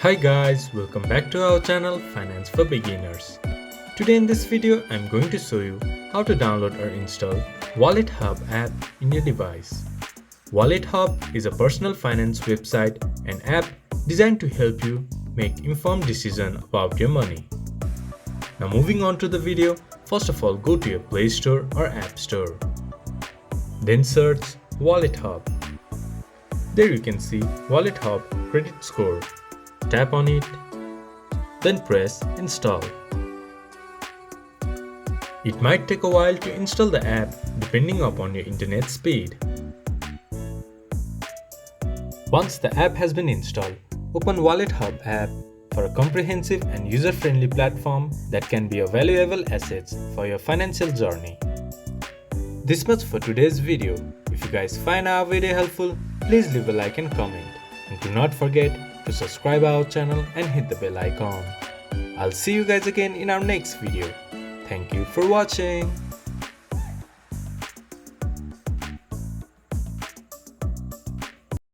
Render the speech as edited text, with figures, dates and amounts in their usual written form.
Hi guys, welcome back to our channel Finance for Beginners. Today in this video, I'm going to show you how to download or install Wallet Hub app in your device. Wallet Hub is a personal finance website and app designed to help you make informed decisions about your money. Now moving on to the video, first of all go to your Play Store or App Store. Then search Wallet Hub. There you can see Wallet Hub credit score. Tap on it, then press install. It might take a while to install the app depending upon your internet speed. Once the app has been installed, open Wallet Hub app for a comprehensive and user-friendly platform that can be a valuable asset for your financial journey. This much for today's video. If you guys find our video helpful, please leave a like and comment. And do not forget to subscribe our channel and hit the bell icon. I'll see you guys again in our next video. Thank you for watching.